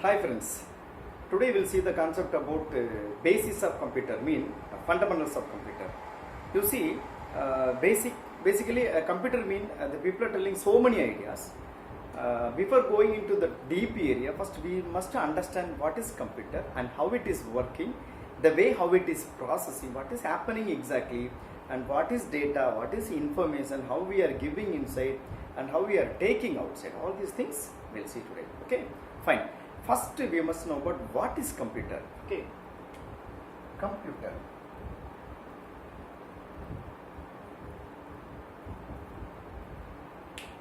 Hi friends, today we'll see the concept about basis of computer, fundamentals of computer. You see, basically a computer the people are telling so many ideas. Before going into the deep area, first we must understand what is computer and how it is working, the way how it is processing, what is happening exactly, and what is data, what is information, how we are giving inside and how we are taking outside. All these things we'll see today. Okay, fine. First we must know about what is computer. Okay, computer.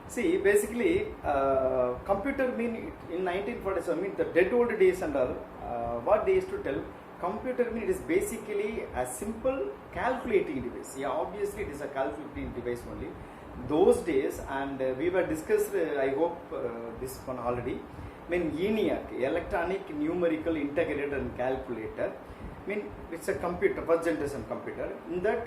See, basically, computer in 1947 the dead old days and all. What they used to tell, computer it is basically a simple calculating device. Yeah, obviously it is a calculating device only. Those days, and we were discussed. I hope this one already. ENIAC, electronic numerical integrated and calculator. It's a computer, first generation computer. In that,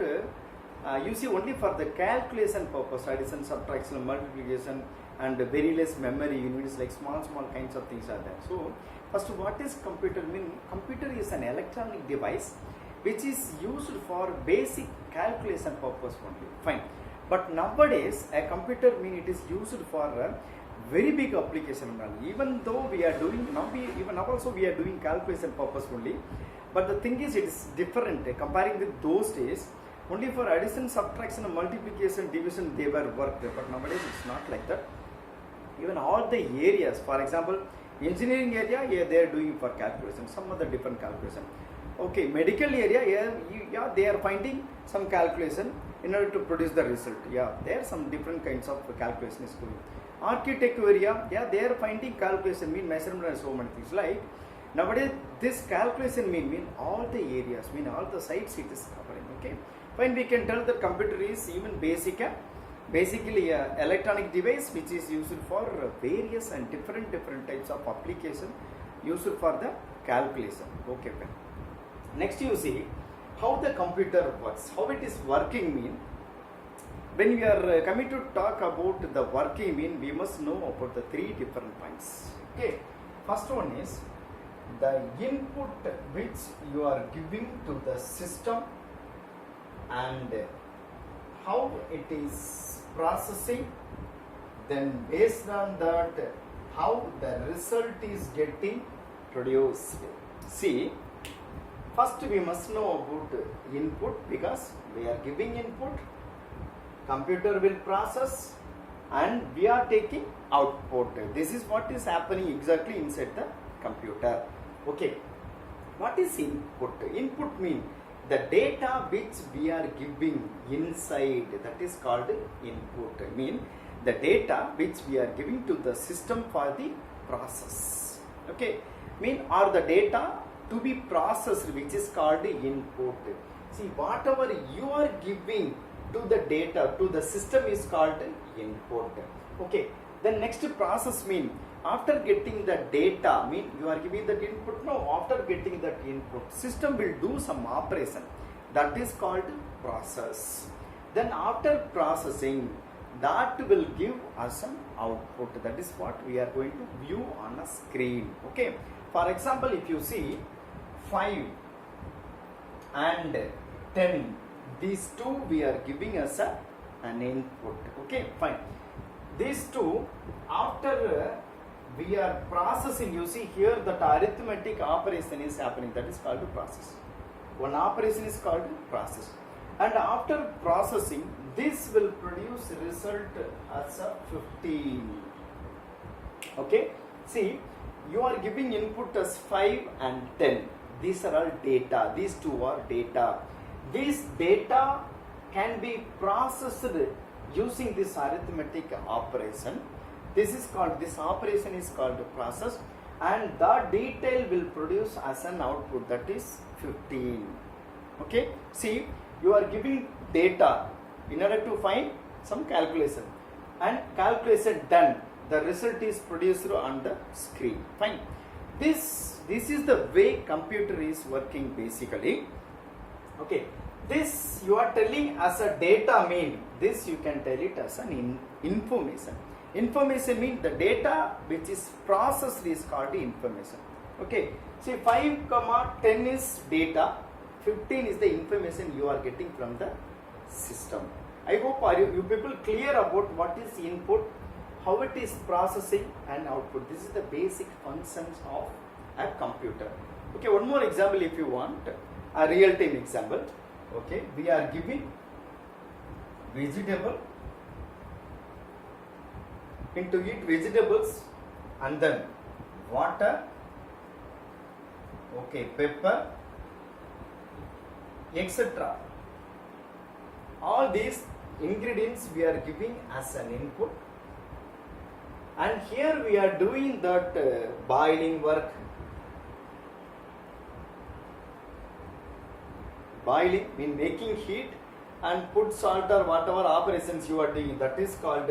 you see only for the calculation purpose, addition, subtraction, multiplication, and very less memory units, like small kinds of things are there. So, first, what is computer? Computer is an electronic device which is used for basic calculation purpose only. Fine. But nowadays, a computer it is used for a very big application. Even though we are doing now, we are doing calculation purpose only. But the thing is, it is different comparing with those days. Only for addition, subtraction, multiplication, division they were worked. But nowadays it's not like that. Even all the areas, for example, engineering area, they are doing for calculation, some other different calculation. Okay, medical area, they are finding some calculation in order to produce the result. There are some different kinds of calculation is going. Architect area, they are finding calculation, measurement and so many things. Like nowadays, this calculation mean all the areas, all the sites it is covering. Okay, fine. We can tell that computer is even basically a electronic device which is used for various and different types of application used for the calculation. Okay, fine. Next, you see how the computer works, how it is working. When we are coming to talk about the working we must know about the three different points. Okay, first one is the input which you are giving to the system and how it is processing. Then based on that, how the result is getting produced. See, first we must know about input, because we are giving input, computer will process, and we are taking output. This is what is happening exactly inside the computer. Okay, what is input? Input means the data which we are giving inside, that is called input. The data which we are giving to the system for the process. Okay, or the data to be processed, which is called input. See, whatever you are giving to the data to the system is called input. Okay, then next process after getting the data, you are giving that input. No, after getting that input, system will do some operation, that is called process. Then after processing, that will give us an output. That is what we are going to view on a screen. Okay, for example, if you see 5 and 10, these two we are giving as an input. Okay, fine. These two, after we are processing, you see here that arithmetic operation is happening, that is called process. One operation is called process. And after processing, this will produce result as a 15. Okay, see, you are giving input as 5 and 10. These are all data. These two are data. This data can be processed using this arithmetic operation. This operation is called process, and the detail will produce as an output, that is 15. Okay, see, you are giving data in order to find some calculation, and calculation done, the result is produced on the screen. Fine. This is the way computer is working basically. Okay, this you are telling as a data this you can tell it as an information. Information means the data which is processed is called the information. Okay. See, 5, 10 is data, 15 is the information you are getting from the system. I hope you people clear about what is input, how it is processing and output. This is the basic functions of a computer. Okay, one more example if you want, a real-time example. Okay, we are giving vegetable, into eat vegetables and then water, okay, pepper, etc. All these ingredients we are giving as an input, and here we are doing that boiling work. Boiling means making heat and put salt or whatever operations you are doing, that is called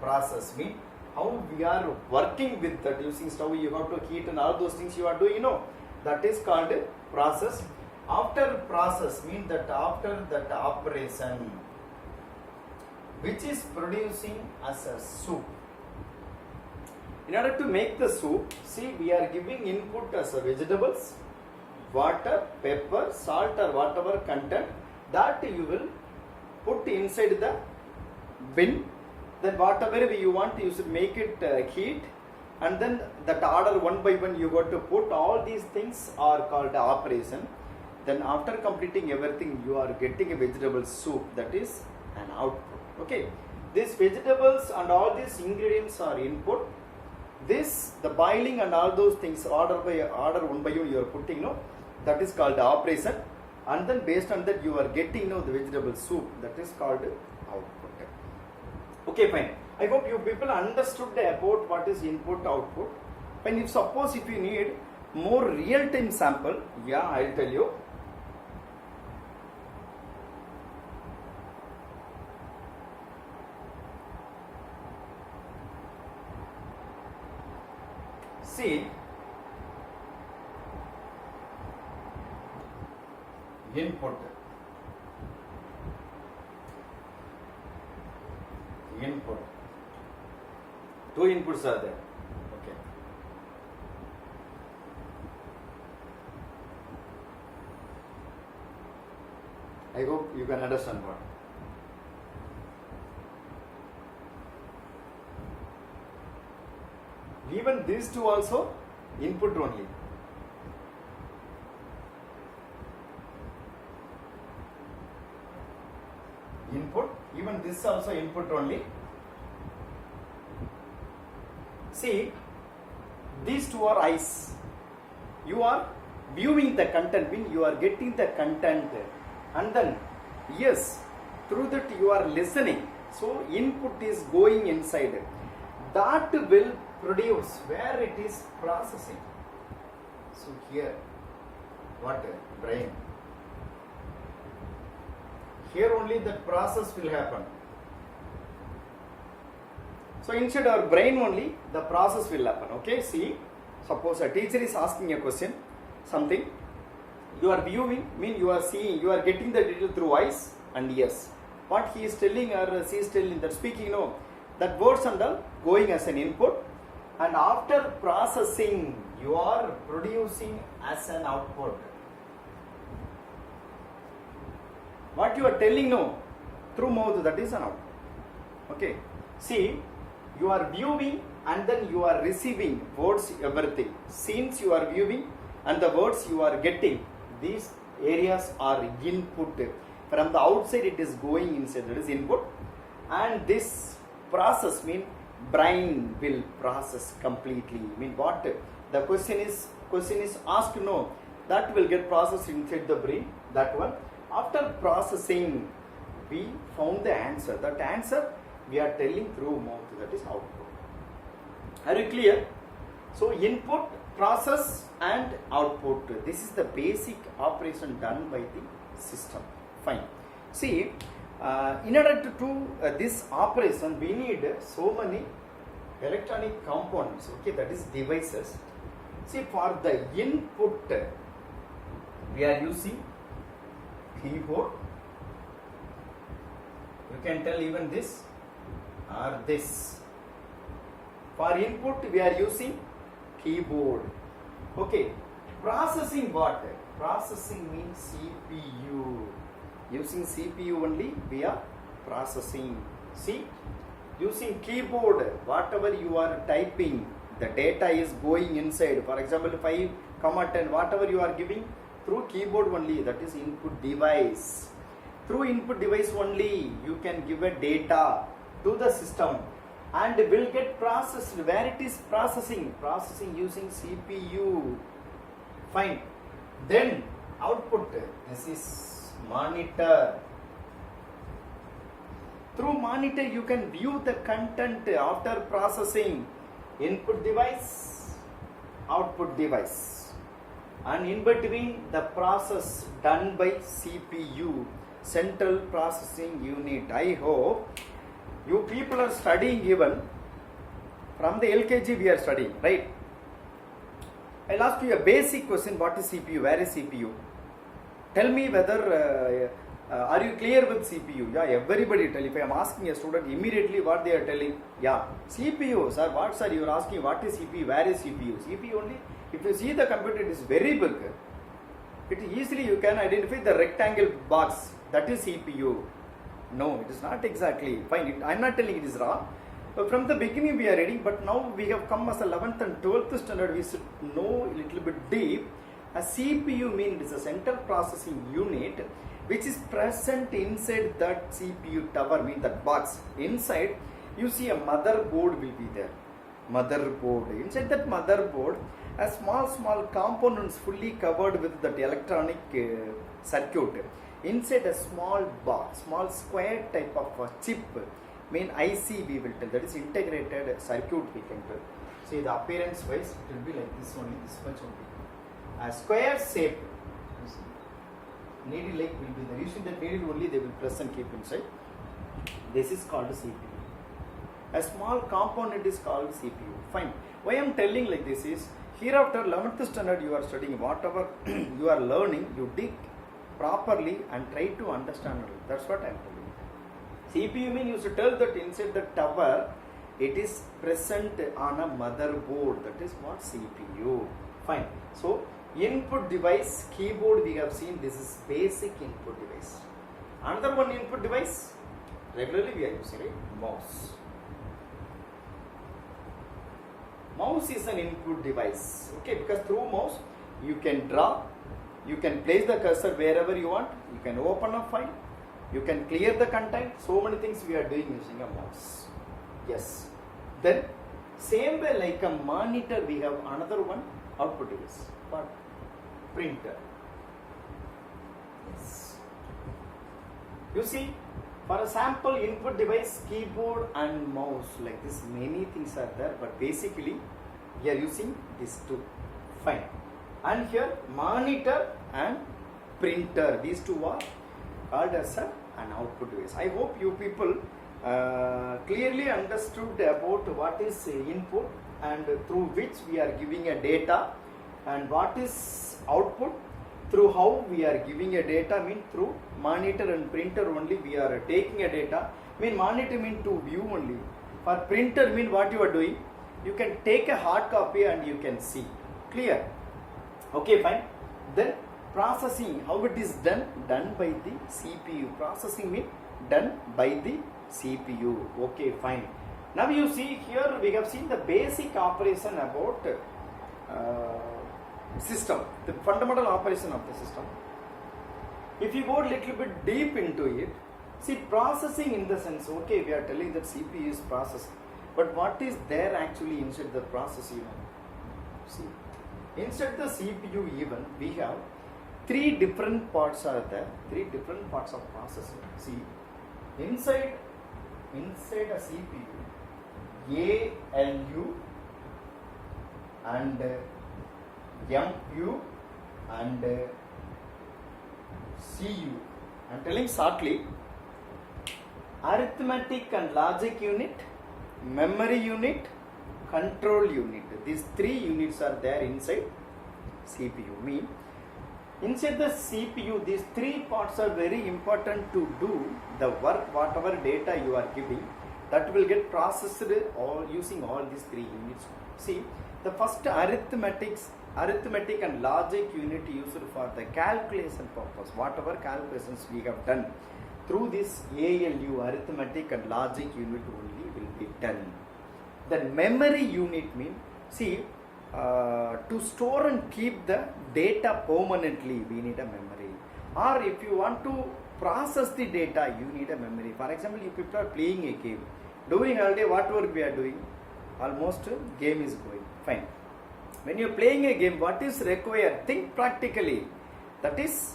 process. Mean how we are working with that, using stove you have to heat and all those things you are doing, you know, that is called process. After process means that after that operation which is producing as a soup. In order to make the soup, see, we are giving input as a vegetables, water, pepper, salt or whatever content, that you will put inside the bin. Then whatever you want, you should make it heat, and then that order one by one you got to put. All these things are called operation. Then after completing everything, you are getting a vegetable soup, that is an output. Okay, these vegetables and all these ingredients are input. This, the boiling and all those things, order by order one by one you are putting, no, that is called operation. And then based on that you are getting, no, the vegetable soup, that is called output. Okay, fine. I hope you people understood about what is input, output. Fine. If suppose if you need more real-time sample, yeah, I'll tell you. See, input, two inputs are there. Okay, I hope you can understand what. Even these two also input only. Input, even this also input only. See, these two are eyes. You are viewing the content, mean you are getting the content, and then yes, through that you are listening. So input is going inside. That will produce where it is processing. So here, what? Brain. Here only the process will happen. So inside our brain only the process will happen. Okay, see, suppose a teacher is asking a question, something, you are viewing, mean you are seeing, you are getting the detail through eyes and ears. What he is telling or she is telling, that speaking, no, that words and all going as an input, and after processing you are producing as an output. What you are telling, no, through mouth, that is an output. Okay, see, you are viewing and then you are receiving words, everything. Scenes you are viewing and the words you are getting, these areas are input. From the outside it is going inside, that is input. And this process mean brain will process completely. Mean what? The question is asked, no, that will get processed inside the brain, that one. After processing, we found the answer. That answer we are telling through mouth, that is output. Are you clear? So input, process and output. This is the basic operation done by the system. Fine. See, in order to do this operation, we need so many electronic components. Okay, that is devices. See, for the input, we are using keyboard. You can tell even this or this. For input we are using keyboard. Okay. Processing what? Processing means CPU. Using CPU only we are processing. See, using keyboard, whatever you are typing, the data is going inside. For example, 5, 10, whatever you are giving through keyboard only, that is input device. Through input device only you can give a data to the system and will get processed. Where it is processing using CPU. Fine. Then output, this is monitor. Through monitor you can view the content after processing. Input device, output device, and in between the process done by CPU, Central Processing Unit. I hope you people are studying even from the LKG we are studying, right? I'll ask you a basic question. What is CPU? Where is CPU? Tell me whether are you clear with CPU? Yeah, everybody tell. If I am asking a student immediately what they are telling, yeah, CPU, sir. What sir? You are asking what is CPU? Where is CPU? CPU only. If you see the computer, it is very big. It easily you can identify the rectangle box. That is CPU. No, it is not exactly. Fine. I am not telling it is wrong. From the beginning we are reading, but now we have come as 11th and 12th standard. We should know a little bit deep. A CPU means it is a central processing unit which is present inside that CPU tower, means that box. Inside you see a motherboard will be there. Motherboard. Inside that motherboard, a small components fully covered with that electronic circuit. Inside a small box, small square type of chip, mean IC we will tell, that is integrated circuit we can tell. See the appearance wise it will be like this only, this much only. A square shape. Needle like will be there. Using that needle only they will press and keep inside. This is called CPU. A small component is called CPU. Fine. Why I am telling like this is, hereafter 11th standard you are studying, whatever you are learning, you dig properly and try to understand it. That's what I am telling. CPU means you should tell that inside the tower it is present on a motherboard. That is what CPU. Fine. So input device, keyboard we have seen, this is basic input device. Another one input device, regularly we are using it, mouse. Mouse is an input device, okay, because through mouse you can draw, you can place the cursor wherever you want, you can open a file, you can clear the content, so many things we are doing using a mouse. Yes. Then same way like a monitor we have another one, output device. But printer. Yes. You see, for a sample input device, keyboard and mouse, like this many things are there, but basically we are using these two. Fine. And here monitor and printer, these two are called as an output device. I hope you people clearly understood about what is input and through which we are giving a data, and what is output, through how we are giving a data, mean through monitor and printer only we are taking a data. Mean monitor mean to view only. For printer mean what you are doing, you can take a hard copy and you can see. Clear? Okay, fine. Then processing, how it is done? Done by the CPU. Processing mean done by the CPU. Okay, fine. Now you see here we have seen the basic operation about system, the fundamental operation of the system. If you go a little bit deep into it, see processing in the sense, okay, we are telling that CPU is processing, but what is there actually inside the process even? See, inside the CPU even we have three different parts are there, three different parts of processing. See, inside a CPU, ALU and MU and CU. I am telling shortly, arithmetic and logic unit, memory unit, control unit. These three units are there inside CPU. Mean inside the CPU, these three parts are very important to do the work, whatever data you are giving. that will get processed all using all these three units. See, the first arithmetic and logic unit used for the calculation purpose. Whatever calculations we have done through this ALU, arithmetic and logic unit only will be done. Then memory unit means, see, to store and keep the data permanently, we need a memory. Or if you want to process the data, you need a memory. For example, if people are playing a game, during holiday, what work we are doing? Almost game is going. Fine. When you are playing a game, what is required? Think practically. That is,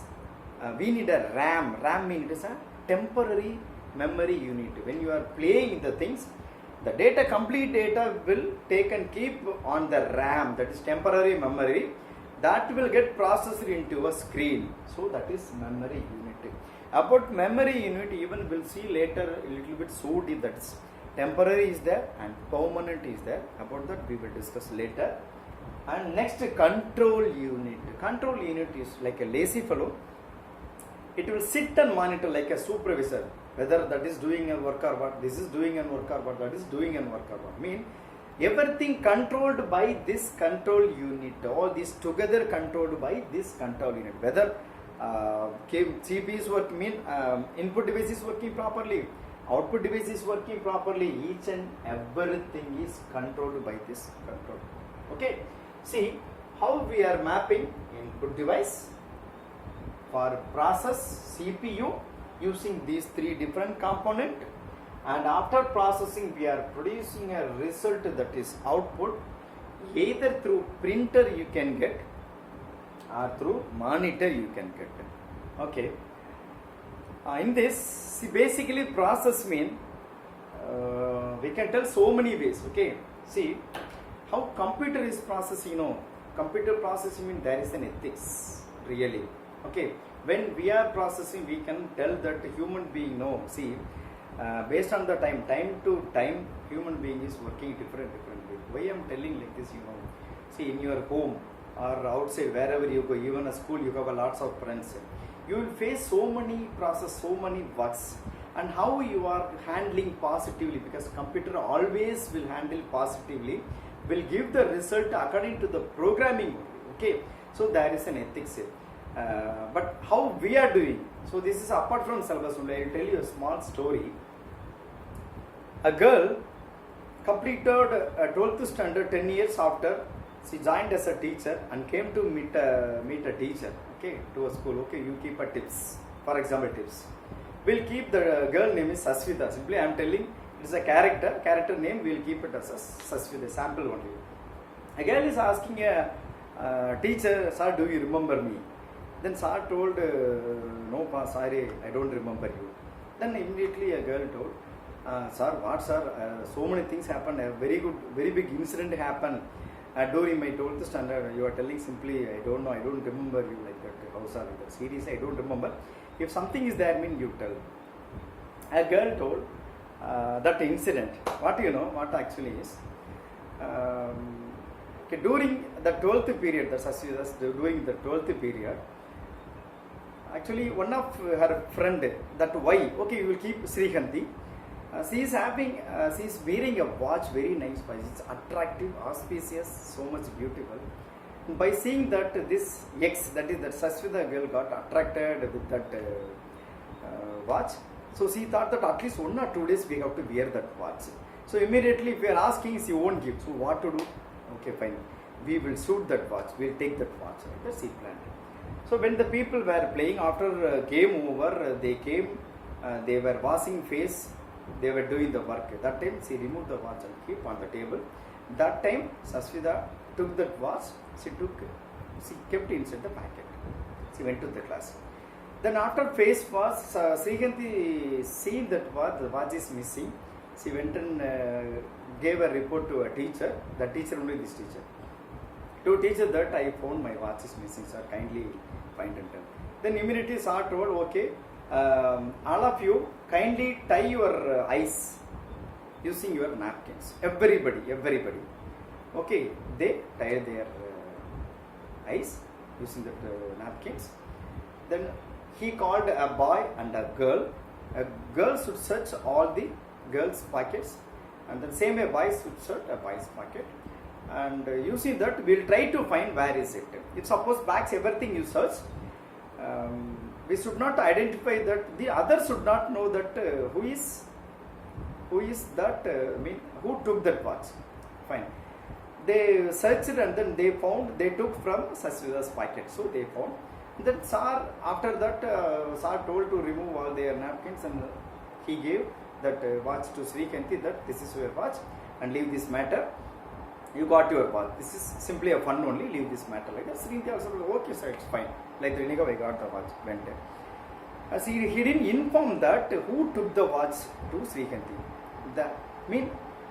we need a RAM. RAM means it is a temporary memory unit. When you are playing the things, the data, complete data will take and keep on the RAM. That is temporary memory. That will get processed into a screen. So that is memory unit. About memory unit, even we'll see later a little bit so deep. That is temporary is there and permanent is there. About that we will discuss later. And next, control unit. Control unit is like a lazy fellow. It will sit and monitor like a supervisor, whether that is doing a work or what, this is doing a work or what, that is doing a work or what. Mean everything controlled by this control unit. All this together controlled by this control unit. Whether CPU is working, mean input device is working properly, output device is working properly. Each and everything is controlled by this control. Okay. See how we are mapping input device for process CPU using these three different components, and after processing we are producing a result, that is output, either through printer you can get or through monitor you can get. Okay. In this, see, basically process mean we can tell so many ways. Okay. See how computer is processing, computer processing means there is an ethics, really. Okay, when we are processing, we can tell that human being, see, based on the time to time, human being is working different way. Why I am telling like this, see, in your home or outside, wherever you go, even a school, you have a lots of friends. You will face so many process, so many works, and how you are handling positively, because computer always will handle positively, will give the result according to the programming. Okay, so there is an ethics. But how we are doing? So this is apart from syllabus only. I will tell you a small story. A girl completed 12th standard 10 years after. She joined as a teacher and came to meet a teacher. Okay, to a school. Okay, you keep a tips. For example, tips. We'll keep the girl name is Sasvita. Simply I am telling. It's a character name, we will keep it as Sasvita, sample only. A girl is asking a teacher, sir, do you remember me? Then sir told, no, pa, sorry, I don't remember you. Then immediately a girl told, sir, what sir, so many things happened, a very big incident happened during my 12th standard. You are telling simply, I don't know, I don't remember you like that. How sir, like that? Seriously, I don't remember. If something is there, mean you tell. A girl told, that incident, what actually is, okay, during the 12th period, during the 12th period, actually one of her friend, that why, okay, you will keep Srikanti, she is wearing a watch, very nice watch, it's attractive, auspicious, so much beautiful. By seeing that this X, that is that Sasvita girl got attracted with that watch. So she thought that at least 1 or 2 days we have to wear that watch. So immediately if we are asking, she won't give. So what to do? Okay, fine. We will suit that watch. We will take that watch. That's she planned. So when the people were playing, after game over, they came, they were washing face, they were doing the work. That time she removed the watch and keep on the table. That time Sasvita took that watch, she kept inside the packet. She went to the class. Then after face wash, Srikanti seen that the watch is missing. She went and gave a report to a teacher. The teacher, only this teacher. To teacher that I found my watch is missing, sir. Kindly find and tell. Then immediately sir told, okay, all of you kindly tie your eyes using your napkins. Everybody. Okay, they tie their eyes using the napkins. Then he called a boy and a girl. A girl should search all the girls pockets, and then same way boys shirt, a boys pocket. And you see that we'll try to find where is it. If suppose bags everything you search, we should not identify that, the other should not know that who is that, who took that watch. Fine. They searched and then they found, they took from Sasvida's pocket. So they found. Then Sir, after that, Sir told to remove all their napkins, and he gave that watch to Srikanti, that this is your watch and leave this matter. You got your watch. This is simply a fun only, leave this matter like that. Srikanti also said, okay sir, it's fine. Like Renika, I got the watch, went there. As he didn't inform that who took the watch to Srikanti.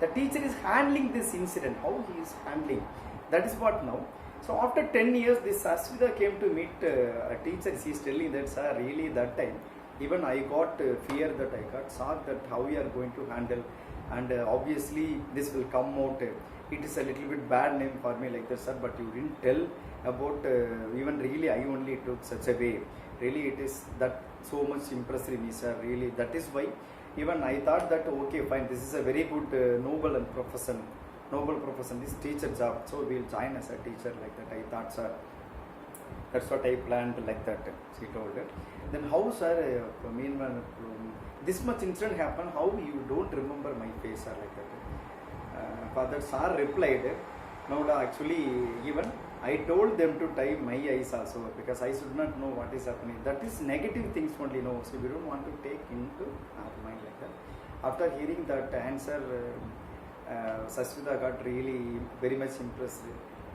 The teacher is handling this incident, how he is handling. That is what now. So after 10 years, this Sasvida came to meet a teacher. She is telling that, sir, really that time, even I got fear, that I got shocked that how we are going to handle, and obviously this will come out. It is a little bit bad name for me like that, sir, but you didn't tell about, even really I only took such a way. Really it is that so much impressed me, sir, really. That is why even I thought that, okay, fine, this is a very good noble profession, this teacher job, so we'll join as a teacher like that. I thought, sir, that's what I planned like that, she told her. Then how, sir, meanwhile, this much incident happened, how you don't remember my face, sir, like that. Father Sir replied, no, actually, even I told them to tie my eyes also, because I should not know what is happening. That is negative things only, no. So we don't want to take into our mind like that. After hearing that answer, Sasvida got really very much impressed.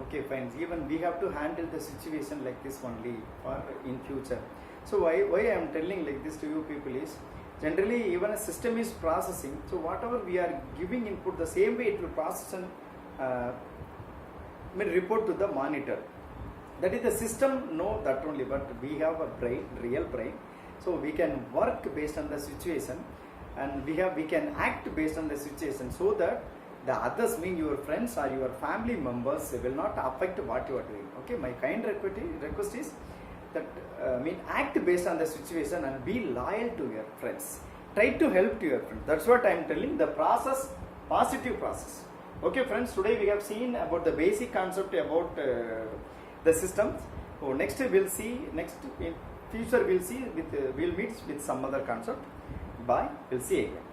Okay, fine. Even we have to handle the situation like this only for in future. So why I am telling like this to you people is, generally even a system is processing. So whatever we are giving input, the same way it will process and report to the monitor. That is the system, no, that only, but we have a brain, real brain. So we can work based on the situation, and we can act based on the situation, so that the others, your friends or your family members, will not affect what you are doing. Okay, my kind request is that act based on the situation and be loyal to your friends. Try to help to your friends. That's what I am telling, the process, positive process. Okay friends, today we have seen about the basic concept about the systems. So next we'll see, in future we'll see we'll meet with some other concept. Bye, we'll see again.